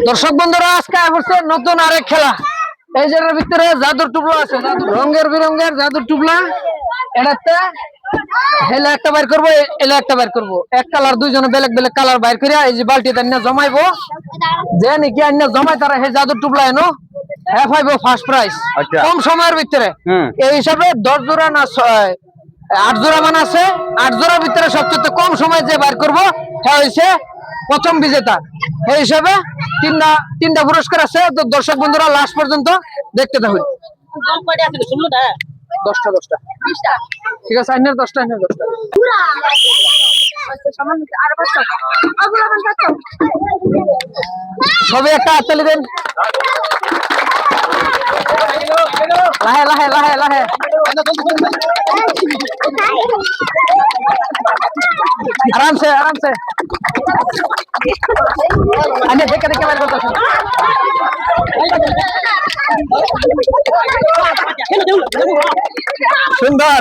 দর্শক বন্ধুরা আজকে আসছে নতুন আরেক খেলা। এই যে ভিতরে জাদুর টুপলা আছে, রঙের বিরঙের জাদুর টুপলা। এটাতে হেলে একটা বাইর করবো, এলে একটা বাইর করবো, এক কালার দুইজনে বেলেগ বেলেগ কালার বাইর করিয়া এই যে বালতিতে আনিয়া জমাইবো। যে নাকি আনিয়া জমাই তারা সেই জাদুর টুপলা এনো হ্যাঁ পাইবো ফার্স্ট প্রাইজ কম সময়ের ভিতরে। এই হিসাবে 10 জোড়া না 8 জোড়া মান আছে, 8 জোড়ার ভিতরে সবচেয়ে কম সময় যে বাইর করবো হ্যাঁ হয়েছে প্রথম বিজেতা। এই হিসাবে তিনটা পুরস্কার আছে। তো দর্শক বন্ধুরা লাস্ট পর্যন্ত দেখতে থাকুন। 10টা ঠিক আছে, আইনের 10টা সবে একটা হাততালি দেন। লাহে লাহে লাহে লাহে আরামসে আরামসে আনে দেখে দেখে বের করতেছ। সুন্দর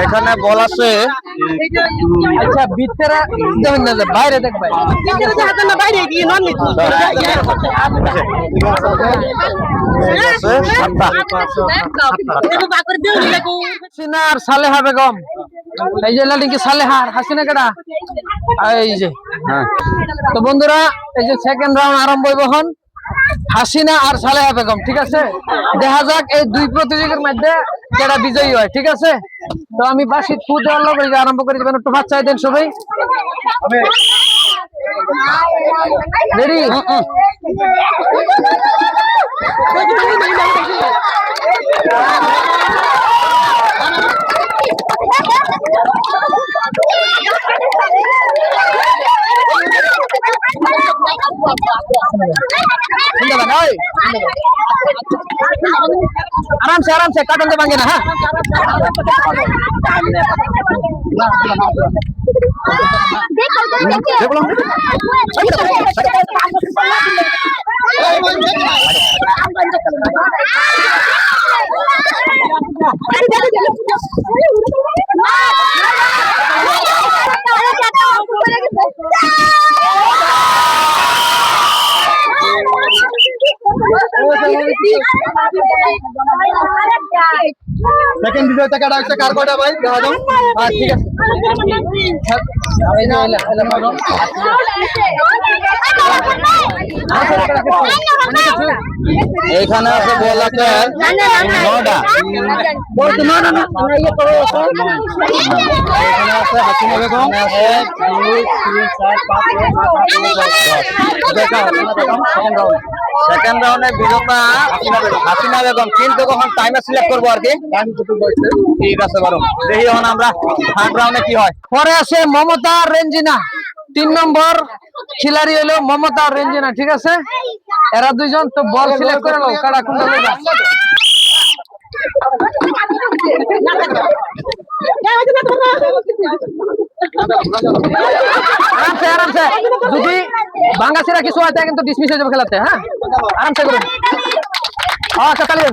এখানে বল আছে। আচ্ছা ভিতরে দেখুন না, বাইরে দেখ ভাই, বাইরে গিয়ে নন হাসিনার সালেহা বেগম। এই যে লালিকে সালেহার হাসিনা কেডা এই যে। তো বন্ধুরা এই যে সেকেন্ড রাউন্ড আরম্ভ হইব এখন, হাসিনা আর সালেহা বেগম। ঠিক আছে, দেখা যাক এই দুই প্রতিযোগীর মধ্যে কেডা বিজয়ী হয়। ঠিক আছে, তো আমি বাসি ফু দেওয়ার লগে আরম্ভ করে দিবেন। একটু বাচ্চাই দেন সবাই। রেডি? आराम से काटन दे मांगे ना। हाँ सेकंड वीडियो तक काटा इससे कार कोड़ा भाई दिखा दो। हां ठीक है এখানে আছে বল আছে 9টা বল না না না ये करो। এখানে আছে হাসিনা বেগম 1 2 3 4 5 6 7 8 9 10 দেখা সেকেন্ড রাউন্ডে বিজেতা হাসিনা বেগম। কিন্তু কখন টাইমে সিলেক্ট করব আর কি, টাইম কত হইছে। ঠিক আছে বলো দেখি এখন আমরা থার্ড রাউন্ডে কি হয়। পরে আছে মমতা রেঞ্জিনা, 3 নম্বর খিলাড়ি হলো মমতা রেঞ্জিনা। ঠিক আছে, এরা দুইজন তো বল সিলেক্ট করে নাও কারা কোনটা লইবা। আরামসে আরামসে, যদি বাংলাদেশের কিছু হয় কিন্তু ডিসমিস হয়ে যাবে খেলাতে। হ্যাঁ আরামসে করুন। আচ্ছা তাহলে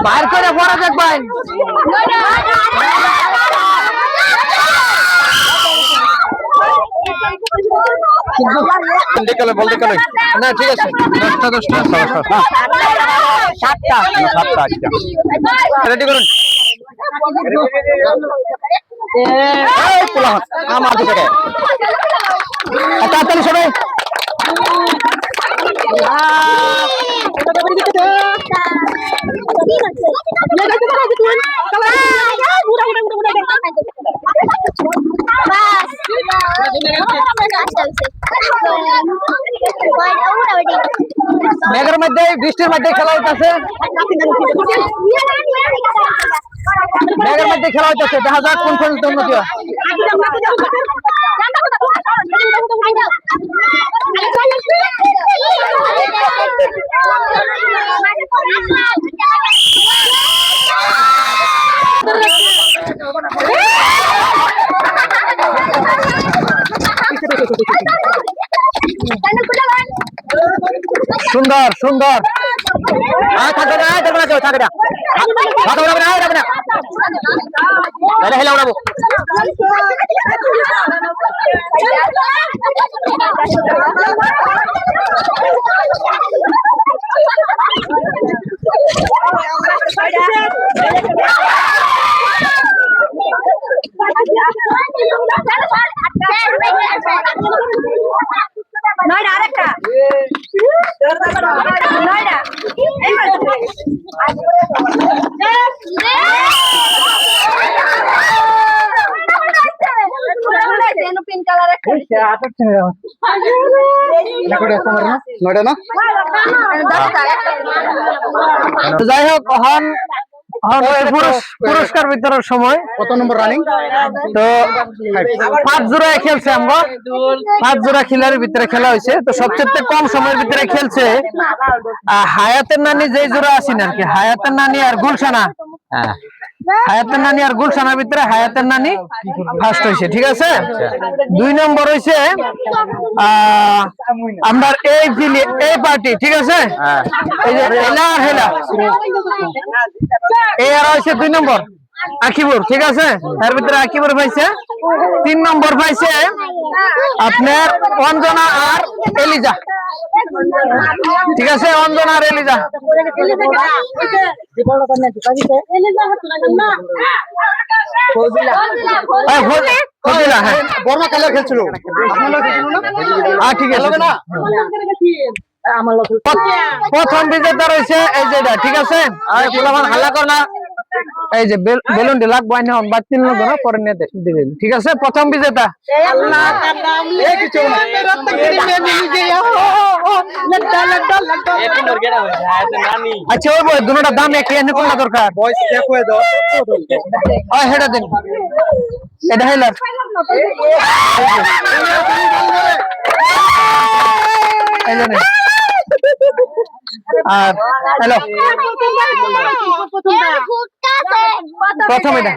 বাইর করে পড়া দেখ ভাই। দেখলে বলতে গেলে না ঠিক আছে 10টা 7টা রেডি করুন। আমার দিকে তাড়াতাড়ি সবাই মেঘের মধ্যে বৃষ্টির মধ্যে খেলা হইতেছে, মেঘের মধ্যে খেলা হইতেছে, দেখা যাক কোন পর্যন্ত উন্নতি হয়। সুন্দর সুন্দর, থাকবে না থাকবে না থাকবে না, মাথা উড়াবে না উড়াবে না, তাহলে হেলা উড়াবো। নয়টা আরেকটা নয়টা পিঙ্ক কালার যাই হোক, পুরস্কার বিতরণের সময় কত নম্বর রানিং? তো 5 জোড়া খেলছে, আমরা 5 জোড়া খেলার ভিতরে খেলা হয়েছে। তো সবচেয়ে কম সময়ের ভিতরে খেলছে হায়াতের নানি, যে জোড়া আছেন আর কি, হায়াতের নানি আর গুলশানা। হায়াতের নানি আর গুলশানার ভিতরে হায়াতের নানি ফার্স্ট হয়েছে, ঠিক আছে। 2 নম্বর হয়েছে আমরা এই পার্টি, ঠিক আছে। এই যে হেলা আর হেলা, এই আর হয়েছে 2 নম্বর আকিবুর, ঠিক আছে। তার ভিতরে আকিবুর পাইছে। 3 নম্বর পাইছে আপনার অঞ্জনা আর এলিজা, ঠিক আছে। অঞ্জনা আর এলিজা। বর্মা কালার খেলছিল, ঠিক আছে। প্রথম বিজেতা রয়েছে এই যে, ঠিক আছে। হাল্লা কর না, এই যে বেলুন লাগবো বা 3 লোক পরে নিয়ে দিবেন, ঠিক আছে। প্রথম বিজেতা আচ্ছা, ওই দুটোটা দাম একই, এনে কোনটা দরকার? হেটা দিন, এটা হেলার। আর হ্যালো, প্রথম এটা।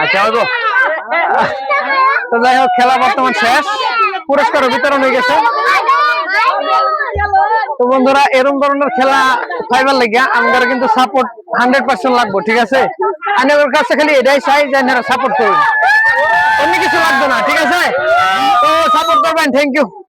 আচ্ছা, তো যাই হোক, খেলা বর্তমান শেষ, পুরস্কার বিতরণ হয়ে গেছে। তো বন্ধুরা, এরকম ধরনের খেলা ফাইবার লাগিয়া আমাদের কিন্তু সাপোর্ট 100% লাগবে, ঠিক আছে। আমি ওর কাছে খালি এটাই চাই যে আপনারা সাপোর্ট করুন, অন্য কিছু লাগবে না, ঠিক আছে। তো সাপোর্ট করবেন, থ্যাংক ইউ।